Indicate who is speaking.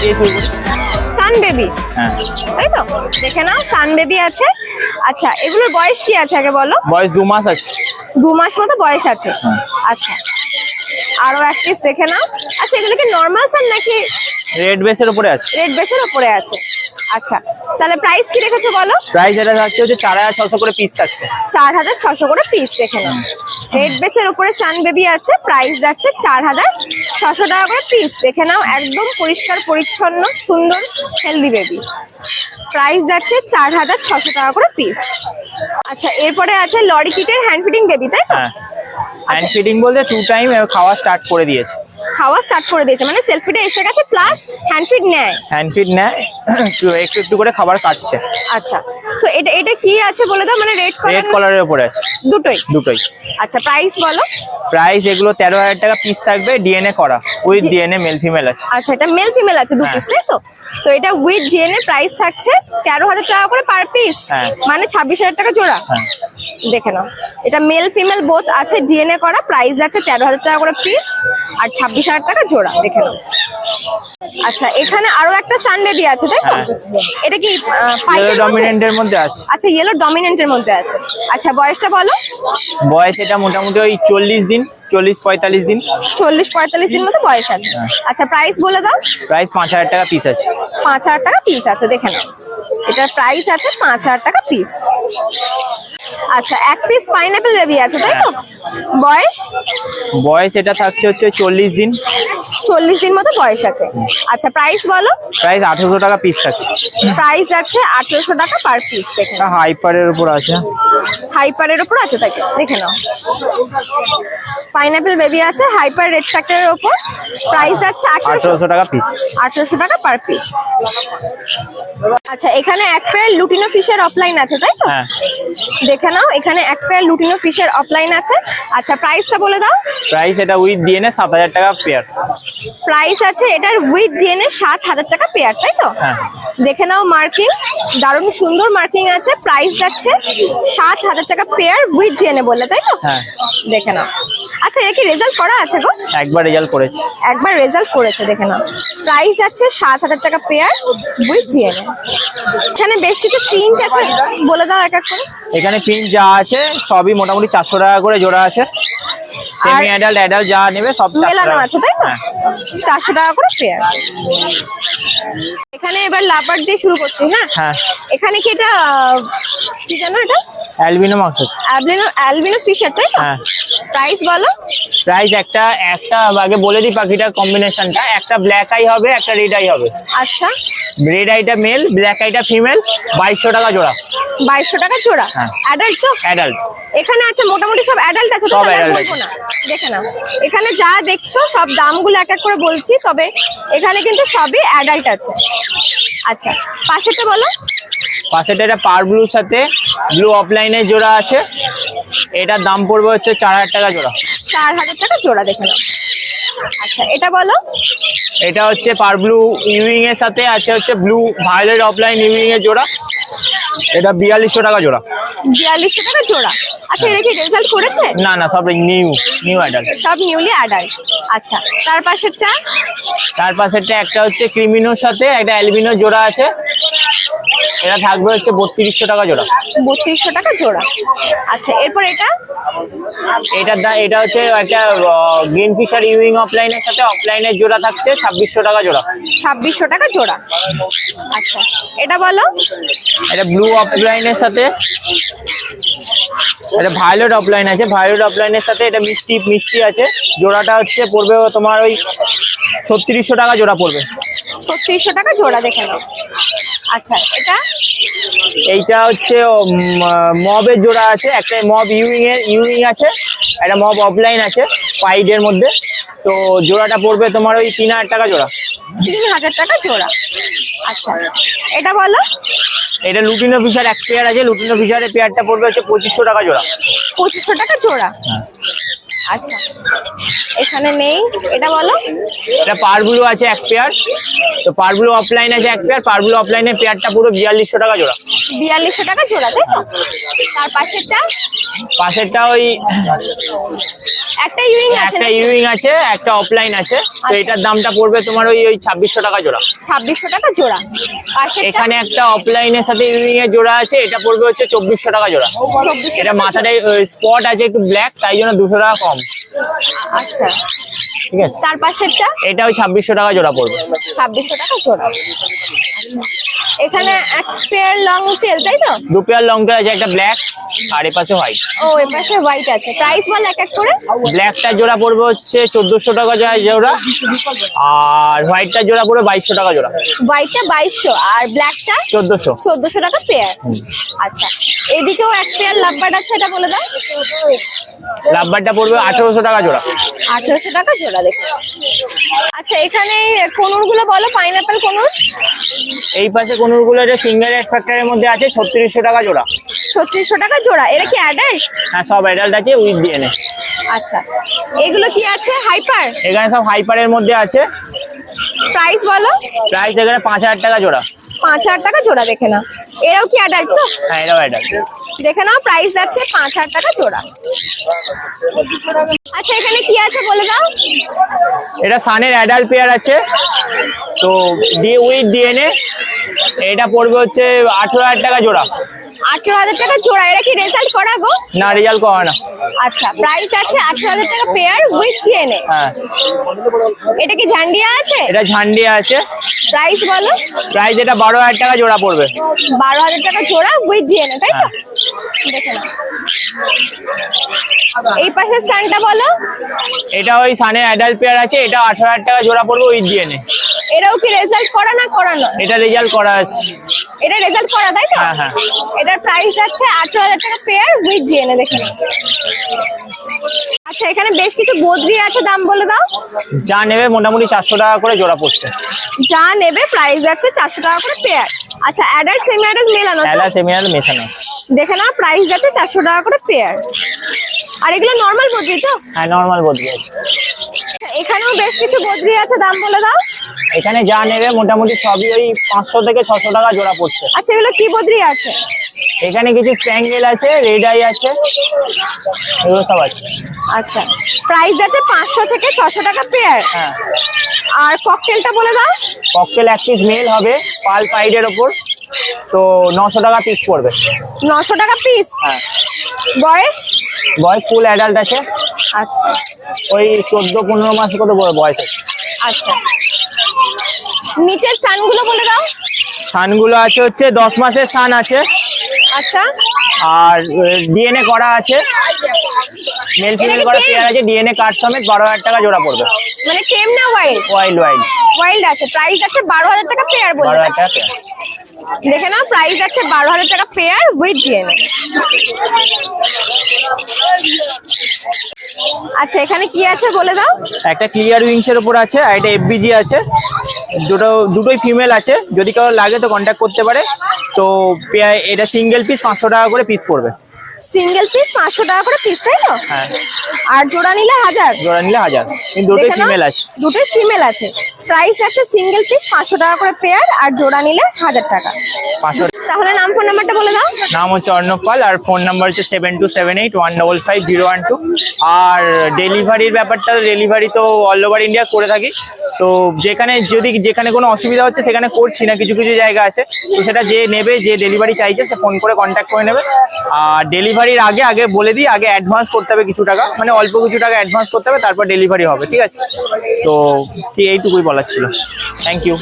Speaker 1: দিয়ে শুরু করি।
Speaker 2: সান বেবি,
Speaker 1: হ্যাঁ,
Speaker 2: তাই তো? দেখে নাও, সান বেবি আছে। আচ্ছা, এগুলোর বয়স কি আছে আগে বলো?
Speaker 1: বয়স 2 মাস আছে।
Speaker 2: 2 মাস মতো বয়স আছে।
Speaker 1: হ্যাঁ।
Speaker 2: আচ্ছা, আরো এক পিস দেখে নাও। আচ্ছা, এগুলো কি নর্মাল সান নাকি
Speaker 1: রেড বেসের উপরে আছে।
Speaker 2: রেড বেসের উপরে আছে? আচ্ছা, তাহলে প্রাইস কি রেখেছো বলো?
Speaker 1: প্রাইস এটা থাকছে হচ্ছে 4600 করে পিস থাকছে।
Speaker 2: 4600 করে পিস। দেখে নাও, রেড বেসের উপরে সান বেবি আছে, প্রাইস যাচ্ছে 4600 টাকা করে পিস। দেখে নাও, একদম পরিষ্কার পরিচ্ছন্ন সুন্দর হেলদি বেবি, প্রাইস যাচ্ছে 4600 টাকা করে পিস। আচ্ছা, এরপরে আছে লরি কিটের হ্যান্ড ফিডিং বেবি, তাই তো?
Speaker 1: হ্যাঁ, হ্যান্ড ফিডিং বলতে 2 টাইম খাওয়া স্টার্ট করে দিয়েছে।
Speaker 2: খাওয়া স্টার্ট করে দিয়েছে মানে সেলফ ফিডে এসে গেছে, প্লাস হ্যান্ড ফিড নেয়।
Speaker 1: হ্যান্ড ফিড নেয়, একটু একটু করে খাবার খাচ্ছে।
Speaker 2: আচ্ছা, তো এটা কি আছে বলে দাও, মানে রেড
Speaker 1: রেড
Speaker 2: কালার?
Speaker 1: কালারের উপরে আছে
Speaker 2: দুটোই?
Speaker 1: দুটোই।
Speaker 2: আচ্ছা, প্রাইস বলো?
Speaker 1: প্রাইস এগুলো 13000 টাকা পিস থাকবে, ডিএনএ করা, উইথ ডিএনএ মেল ফিমেল আছে।
Speaker 2: আচ্ছা, এটা মেল ফিমেল আছে 2 পিস, তাই তো? তো এটা উইথ ডিএনএ, প্রাইস থাকছে 13000 টাকা করে পার পিস,
Speaker 1: হ্যাঁ।
Speaker 2: মানে 26000 টাকা জোড়া।
Speaker 1: হ্যাঁ,
Speaker 2: দেখে নাও, এটা মেল ফিমেল বোথ আছে, ডিএনএ করা, প্রাইস যাচ্ছে 13000 টাকা করে পিস আর 26000 টাকা জোড়া। দেখে নাও। আচ্ছা, এখানে আরো একটা সান বেবি আছে, তাই তো?
Speaker 1: হ্যাঁ।
Speaker 2: এটা কি
Speaker 1: ইয়েলো ডমিনেন্টের মধ্যে আছে।
Speaker 2: আচ্ছা, ইয়েলো ডমিনেন্টের মধ্যে আছে। আচ্ছা, বয়সটা বলো?
Speaker 1: বয়স এটা মোটামুটি ওই 40 দিন, 40-45 দিন।
Speaker 2: 40-45 দিন মতো বয়স আছে। আচ্ছা, প্রাইস বলে দাও?
Speaker 1: প্রাইস 5000 টাকা পিস আছে।
Speaker 2: 5000 টাকা পিস আছে। দেখে নাও, এটার প্রাইস আছে 5000 টাকা পিস। আচ্ছা, এক পিস পাইনাপেল বেবি আছে, তাই তো? বয়স?
Speaker 1: বয়স এটা থাকছে হচ্ছে 40 দিন।
Speaker 2: 40 দিন মতো বয়স আছে। আচ্ছা, প্রাইস বলো?
Speaker 1: প্রাইস 1800 টাকা পিস থাকছে।
Speaker 2: প্রাইস আছে 1800 টাকা পার পিস। দেখে নাও,
Speaker 1: হাইপারের উপর আছে।
Speaker 2: হাইপারের উপর আছে, তাই তো? দেখে নাও, পাইনাপেল বেবি আছে হাইপার রেড ফ্যাক্টরের উপর, প্রাইস আছে
Speaker 1: 1800 টাকা পিস।
Speaker 2: 1800 টাকা পার পিস। আচ্ছা, এখানে এক পেয়ার লুটিনো ফিশের অফলাইন আছে, তাই তো?
Speaker 1: হ্যাঁ,
Speaker 2: দেখে নাও, এখানে এক পেয়ার লুটিনো ফিশের অফলাইন আছে। আচ্ছা, প্রাইসটা বলে দাও?
Speaker 1: প্রাইস এটা উইথ ডিএনএ 7000 টাকা পেয়ার।
Speaker 2: প্রাইস আছে এটার উইথ ডিএনএ 7000 টাকা পেয়ার, তাই তো?
Speaker 1: হ্যাঁ।
Speaker 2: দেখে নাও, মার্কিং দারুণ সুন্দর মার্কিং আছে, প্রাইস যাচ্ছে 7000 টাকা পেয়ার উইথ ডিএনএ বললে, তাই তো?
Speaker 1: হ্যাঁ।
Speaker 2: দেখে নাও। আচ্ছা, এটা কি রেজাল্ট করা আছে গো?
Speaker 1: একবার রেজাল্ট করেছে।
Speaker 2: একবার রেজাল্ট করেছে। দেখে নাও, প্রাইস যাচ্ছে 7000 টাকা পেয়ার উইথ ডিএনএ। এখানে বেশ কিছু ফিঞ্চ আছে, বলে দাও এক এক করে।
Speaker 1: এখানে পিন যা আছে সবই মোটামুটি 400 টাকা করে জোড়া আছে। সেমি অ্যাডাল্ট অ্যাডাল্ট যা নেবে সব 400
Speaker 2: মেলানো
Speaker 1: টাকা
Speaker 2: আছে, তাই তো?
Speaker 1: হ্যাঁ।
Speaker 2: 400 টাকা করে পেয়ার। এখানে এবার লাভার দিয়ে শুরু করছি। হ্যাঁ,
Speaker 1: হ্যাঁ,
Speaker 2: এখানে কি এটা কি জানো, এটা
Speaker 1: অ্যালবিনো মাক্স আছে।
Speaker 2: অ্যালবিনো ফিশার, তাই তো?
Speaker 1: হ্যাঁ।
Speaker 2: প্রাইস বলো?
Speaker 1: প্রাইস একটা আগে বলে দিই পাখিটার কম্বিনেশনটা, একটা ব্ল্যাক আই হবে, একটা রেড আই হবে।
Speaker 2: আচ্ছা,
Speaker 1: রেড আইটা মেল, ব্ল্যাক আইটা ফিমেল, 2200 টাকা জোড়া।
Speaker 2: 2200 টাকা জোড়া।
Speaker 1: হ্যাঁ।
Speaker 2: অ্যাডাল্ট তো?
Speaker 1: অ্যাডাল্ট।
Speaker 2: এখানে আছে মোটামুটি সব অ্যাডাল্ট আছে তো?
Speaker 1: সব
Speaker 2: তাহলে আর
Speaker 1: adult
Speaker 2: বলবো
Speaker 1: আছে।
Speaker 2: না। দেখে নাও, এখানে যা দেখছো সব দামগুলো এক এক করে বলছি, তবে এখানে কিন্তু সবই অ্যাডাল্ট আছে। আচ্ছা, পাশেরটা বলো?
Speaker 1: পাশেটা এটা পার ব্লুর সাথে ব্লু অফলাইনের জোড়া আছে, এটার দাম পড়বে হচ্ছে 4000 টাকা জোড়া।
Speaker 2: 4000 টাকা জোড়া। দেখে নাও। আচ্ছা, এটা বলো?
Speaker 1: এটা হচ্ছে পার ব্লু ইউইং এর সাথে আছে হচ্ছে ব্লু ভায়োলেট অফলাইন ইউইং এর জোড়া, এটা 4200 টাকা জোড়া।
Speaker 2: 4200 টাকা জোড়া। আচ্ছা, এটা কি রেজাল্ট করেছে?
Speaker 1: না না, সব নিউ অ্যাডাল্ট।
Speaker 2: সব নিউলি অ্যাডাল্ট। আচ্ছা, তার পাশেরটা?
Speaker 1: তার পাশেরটা একটা হচ্ছে ক্রিমিনোর সাথে একটা অ্যালবিনো জোড়া আছে, এটা থাকবে হচ্ছে 3200 টাকা জোড়া।
Speaker 2: 3200 টাকা জোড়া। আচ্ছা, এরপর এটা?
Speaker 1: এটা হচ্ছে একটা গ্রিন ফিশার ইউইং অফলাইনের সাথে অফলাইনের জোড়া থাকছে 2600 টাকা জোড়া।
Speaker 2: 2600 টাকা জোড়া। আচ্ছা, এটা বলো?
Speaker 1: এটা ব্লু অফলাইনের সাথে এটা ভায়োলেট অফলাইন আছে, ভায়োলেট অফলাইনের সাথে এটা মিষ্টি আছে, জোড়াটা হচ্ছে পড়বে তোমার ওই 3600 টাকা জোড়া পড়বে।
Speaker 2: 3600 টাকা জোড়া। দেখে নাও। আচ্ছা, এটা?
Speaker 1: এইটা হচ্ছে মবের জোড়া আছে, একটা মব ইউইং আছে, একটা মব অফলাইন আছে পাইডের মধ্যে, তো জোড়াটা পড়বে তোমার ওই 3000 টাকা জোড়া।
Speaker 2: 3000 টাকা জোড়া। আচ্ছা, এটা বলো?
Speaker 1: এটা লুটিনো ফিশার এক পেয়ার আছে, লুটিনো ফিশারের পেয়ারটা পড়বে হচ্ছে 2500 টাকা জোড়া।
Speaker 2: 2500 টাকা জোড়া। আচ্ছা, এখানে নেই। এটা বলো?
Speaker 1: এটা পারব্লু আছে এক পেয়ার, তো পারব্লু অফলাইন আছে এক পেয়ার, পারব্লু অফলাইনের পেয়ারটা পুরো 4200 টাকা জোড়া।
Speaker 2: 4200 টাকা জোড়া, তাই তো? তার পাশেরটা?
Speaker 1: পাশেরটা ওই
Speaker 2: একটা ইউইং আছে
Speaker 1: একটা ইউইং আছে, একটা অফলাইন আছে। তো এটার দামটা পড়বে তোমার ওই 2600 টাকা জোড়া।
Speaker 2: 2600 টাকা জোড়া।
Speaker 1: এখানে একটা অফলাইনের সাথে ইউইং এর জোড়া আছে, এটা পড়বে হচ্ছে 2400 টাকা জোড়া।
Speaker 2: 2400
Speaker 1: এটা মাথাটায় স্পট আছে একটু ব্ল্যাক, তাই জন্য 200 টাকা কম।
Speaker 2: আচ্ছা,
Speaker 1: ঠিক আছে।
Speaker 2: তার পাশেরটা
Speaker 1: এটা ওই 2600 টাকা জোড়া পড়বে।
Speaker 2: 2600 টাকা জোড়া। এখানে এক পেয়ার লং টেল, তাই তো?
Speaker 1: 2 পেয়ার লং টেল আছে, একটা ব্ল্যাক আর এ পাশে হোয়াইট।
Speaker 2: ও, এর পাশে হোয়াইট আছে। প্রাইস বল এক এক করে।
Speaker 1: ব্ল্যাকটার জোড়া পড়বে হচ্ছে 1400 টাকা জোড়া, আর হোয়াইটটার জোড়া পড়বে 2200 টাকা জোড়া।
Speaker 2: হোয়াইটটা 2200 আর ব্ল্যাকটা
Speaker 1: 1400
Speaker 2: টাকা পেয়ার। আচ্ছা, এদিকেও এক পেয়ার লাভবার্ড আছে, এটা বলে দাও।
Speaker 1: লাভবারটা পড়বে 1800 টাকা জোড়া।
Speaker 2: 1800 টাকা জোড়া, দেখো। আচ্ছা, এখানে কোনুর গুলো বলো, পাইনাপেল কোনুর।
Speaker 1: এই পাশে কোনুরগুলো যে সিঙ্গেল এক ফ্যাক্টরের মধ্যে আছে 3600 টাকা জোড়া।
Speaker 2: 3600 টাকা জোড়া। এরা কি অ্যাডাল্ট?
Speaker 1: হ্যাঁ, সব অ্যাডাল্ট আছে উইথ ডিএনএ।
Speaker 2: আচ্ছা, এগুলো কি আছে? হাইপার?
Speaker 1: এখানে সব হাইপারের মধ্যে আছে।
Speaker 2: প্রাইস বলো।
Speaker 1: প্রাইস এখানে 5000 টাকা জোড়া।
Speaker 2: 5000 টাকা জোড়া, দেখে নাও। এরাও কি অ্যাডাল্ট তো?
Speaker 1: হ্যাঁ, এটাও অ্যাডাল্ট।
Speaker 2: দেখে নাও, প্রাইস যাচ্ছে 5000 টাকা জোড়া। আচ্ছা, এখানে কি আছে বলে দাও।
Speaker 1: এটা সানের অ্যাডাল্ট পেয়ার আছে, তো উইথ ডিএনএ। এটা পড়বে হচ্ছে 18000 টাকা জোড়া।
Speaker 2: 18000 টাকা জোড়া। এরা কি রেজাল্ট করা গো?
Speaker 1: না, রেজাল্ট করা না।
Speaker 2: আচ্ছা, প্রাইস আছে 18000 টাকা পেয়ার উইথ ডিএনএ।
Speaker 1: হ্যাঁ।
Speaker 2: এটা কি ঝান্ডিয়া আছে?
Speaker 1: এটা ঝান্ডিয়া আছে।
Speaker 2: প্রাইস বলো।
Speaker 1: প্রাইস এটা 12000 টাকা জোড়া পড়বে।
Speaker 2: 12000 টাকা জোড়া উইথ ডিএনএ, তাই তো? দেখে নাও। এই পাশে সানটা বলো।
Speaker 1: এটা ওই সানের অ্যাডাল্ট পেয়ার আছে, এটা 18000 টাকা জোড়া পড়বে উইথ ডিএনএ।
Speaker 2: এরাও কি রেজাল্ট করা না করানো?
Speaker 1: এটা রেজাল্ট করা আছে।
Speaker 2: এটা রেজাল্ট করা, তাই তো?
Speaker 1: হ্যাঁ, হ্যাঁ।
Speaker 2: এটার প্রাইস আছে 18000 টাকা পেয়ার উইথ ডিএনএ, দেখে নাও। আচ্ছা, এখানে বেশ কিছু বদ্রি আছে, দাম বলে দাও।
Speaker 1: যা নেবে মোটামুটি 400 টাকা করে জোড়া পড়ছে।
Speaker 2: যা নেবে প্রাইস আছে 400 টাকা করে পেয়ার। আচ্ছা, অ্যাডাল্ট সেমি অ্যাডাল্ট মেলানো তো?
Speaker 1: অ্যাডাল্ট সেমি অ্যাডাল্ট মেশানো।
Speaker 2: দেখে নাও, প্রাইস আছে 400 টাকা করে পেয়ার। আর এগুলো নরমাল বদ্রি তো?
Speaker 1: হ্যাঁ, নরমাল বদ্রি আছে।
Speaker 2: এখানেও বেশ কিছু বদ্রি আছে, দাম বলে দাও।
Speaker 1: এখানে যা নেবে মোটামুটি সবই ওই 500 থেকে 600 টাকা জোড়া পড়ছে।
Speaker 2: আচ্ছা, এগুলো কি বদ্রি আছে?
Speaker 1: এখানে কিছু স্প্যাঙ্গেল আছে, রেড আই আছে, এগুলো সব আছে।
Speaker 2: আচ্ছা, প্রাইস আছে 500 থেকে 600 টাকা পেয়ার।
Speaker 1: হ্যাঁ।
Speaker 2: আর ককটেলটা বলে দাও।
Speaker 1: ককটেল এক পিস মেল হবে পাল পাইডের ওপর, তো 900 টাকা পিস পড়বে।
Speaker 2: 900 টাকা পিস।
Speaker 1: হ্যাঁ।
Speaker 2: বয়স?
Speaker 1: বয়স ফুল অ্যাডাল্ট আছে,
Speaker 2: আচ্ছা
Speaker 1: ওই 14-15 মাস করে বয়স আছে।
Speaker 2: আচ্ছা, নিচের সানগুলো বলে দাও।
Speaker 1: সানগুলো আছে হচ্ছে 10 মাসের সান আছে,
Speaker 2: আচ্ছা,
Speaker 1: আর ডিএনএ করা আছে, মেল ফিমেল করা পেয়ার আছে, ডিএনএ কার্ড সমেত 12000 টাকা জোড়া পড়বে।
Speaker 2: মানে টেম না ওয়াইল্ড?
Speaker 1: Wild wild.
Speaker 2: ওয়াইল্ড আছে, প্রাইস আছে 12000 টাকা পেয়ার বলে
Speaker 1: 12000 টাকা পেয়ার।
Speaker 2: দেখে নাও, প্রাইস আছে 12000 টাকা পেয়ার উইথ ডিএনএ। আচ্ছা, এখানে কি আছে বলে দাও।
Speaker 1: একটা ক্লিয়ার উইংস এর উপর আছে, আর এটা এফবিজি আছে, দুটোই ফিমেল আছে। যদি কারো লাগে তো কন্ট্যাক্ট করতে পারে। তো এটা সিঙ্গেল পিস 500 টাকা করে পিস পড়বে।
Speaker 2: সিঙ্গেল পিস 500 টাকা করে পিস, তাই তো?
Speaker 1: হ্যাঁ।
Speaker 2: আর জোড়া নিলে 1000?
Speaker 1: জোড়া নিলে 1000। কিন্তু দুটোই
Speaker 2: দেখে নাও,
Speaker 1: ফিমেল আছে।
Speaker 2: দুটোই ফিমেল আছে। প্রাইস আছে সিঙ্গেল পিস 500 টাকা করে পেয়ার, আর জোড়া নিলে 1000 টাকা।
Speaker 1: 500।
Speaker 2: তাহলে নাম ফোন নাম্বারটা বলে দাও।
Speaker 1: নাম হচ্ছে অর্ণব পাল, আর ফোন নাম্বার হচ্ছে 7278155012। আর ডেলিভারির ব্যাপারটা, ডেলিভারি তো অল ওভার ইন্ডিয়া করে থাকি। তো যেখানে কোনো অসুবিধা হচ্ছে সেখানে করছি না, কিছু কিছু জায়গা আছে। তো সেটা যে নেবে, যে ডেলিভারি চাইছে সে ফোন করে কন্ট্যাক্ট করে নেবে। আর ডেলিভারির আগে বলে দিই, আগে অ্যাডভান্স করতে হবে কিছু টাকা, মানে অল্প কিছু টাকা অ্যাডভান্স করতে হবে, তারপর ডেলিভারি হবে। ঠিক আছে? তো এইটুকুই বলার ছিল। Thank you.